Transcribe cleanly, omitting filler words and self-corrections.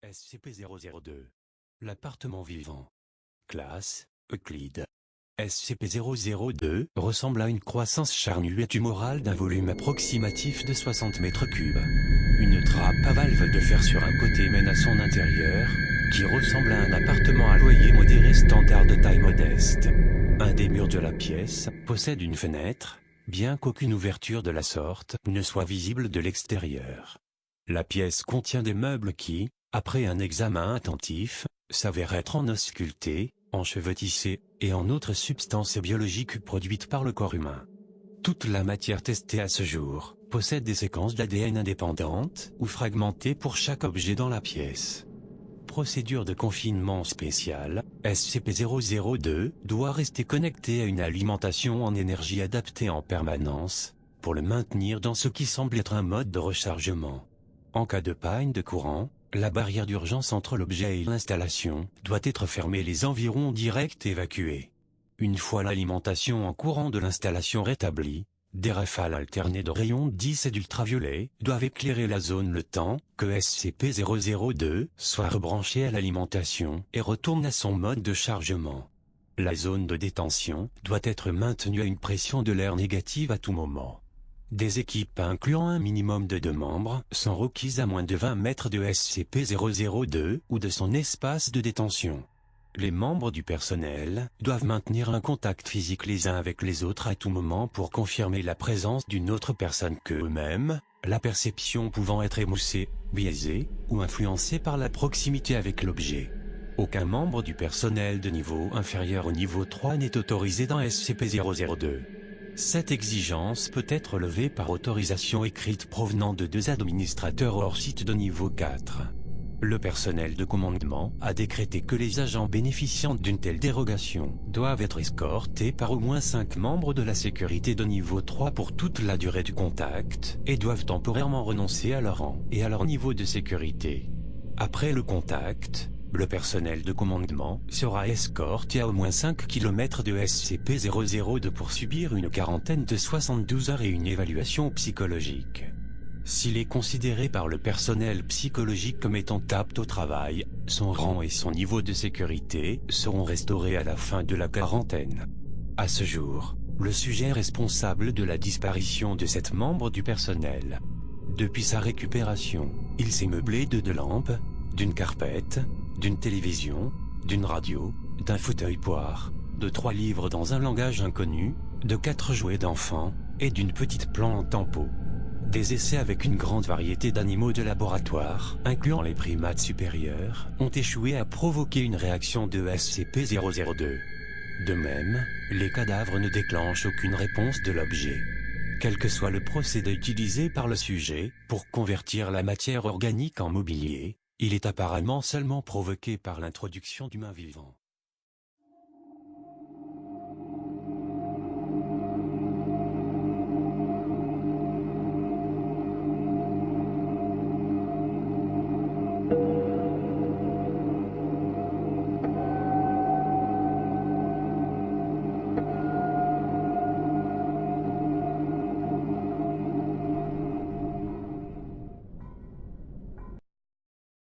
SCP-002. L'appartement vivant. Classe, Euclide. SCP-002 ressemble à une croissance charnue et tumorale d'un volume approximatif de 60 mètres cubes. Une trappe à valve de fer sur un côté mène à son intérieur, qui ressemble à un appartement à loyer modéré standard de taille modeste. Un des murs de la pièce possède une fenêtre, bien qu'aucune ouverture de la sorte ne soit visible de l'extérieur. La pièce contient des meubles qui, après un examen attentif, s'avèrent être en os sculpté, en cheveux tissés, et en autres substances biologiques produites par le corps humain. Toute la matière testée à ce jour possède des séquences d'ADN indépendantes ou fragmentées pour chaque objet dans la pièce. Procédure de confinement spéciale, SCP-002 doit rester connecté à une alimentation en énergie adaptée en permanence, pour le maintenir dans ce qui semble être un mode de rechargement. En cas de panne de courant, la barrière d'urgence entre l'objet et l'installation doit être fermée et les environs directs évacués. Une fois l'alimentation en courant de l'installation rétablie, des rafales alternées de rayons 10 et d'ultraviolets doivent éclairer la zone le temps que SCP-002 soit rebranché à l'alimentation et retourne à son mode de chargement. La zone de détention doit être maintenue à une pression de l'air négative à tout moment. Des équipes incluant un minimum de 2 membres sont requises à moins de 20 mètres de SCP-002 ou de son espace de détention. Les membres du personnel doivent maintenir un contact physique les uns avec les autres à tout moment pour confirmer la présence d'une autre personne qu'eux-mêmes, la perception pouvant être émoussée, biaisée ou influencée par la proximité avec l'objet. Aucun membre du personnel de niveau inférieur au niveau 3 n'est autorisé dans SCP-002. Cette exigence peut être levée par autorisation écrite provenant de 2 administrateurs hors site de niveau 4. Le personnel de commandement a décrété que les agents bénéficiant d'une telle dérogation doivent être escortés par au moins 5 membres de la sécurité de niveau 3 pour toute la durée du contact et doivent temporairement renoncer à leur rang et à leur niveau de sécurité. Après le contact, le personnel de commandement sera escorté à au moins 5 km de SCP-002 pour subir une quarantaine de 72 heures et une évaluation psychologique. S'il est considéré par le personnel psychologique comme étant apte au travail, son rang et son niveau de sécurité seront restaurés à la fin de la quarantaine. À ce jour, le sujet responsable de la disparition de 7 membres du personnel. Depuis sa récupération, il s'est meublé de 2 lampes, d'une carpette, d'une télévision, d'une radio, d'un fauteuil poire, de 3 livres dans un langage inconnu, de 4 jouets d'enfants, et d'une petite plante en pot. Des essais avec une grande variété d'animaux de laboratoire, incluant les primates supérieurs, ont échoué à provoquer une réaction de SCP-002. De même, les cadavres ne déclenchent aucune réponse de l'objet. Quel que soit le procédé utilisé par le sujet pour convertir la matière organique en mobilier, il est apparemment seulement provoqué par l'introduction d'humains vivants.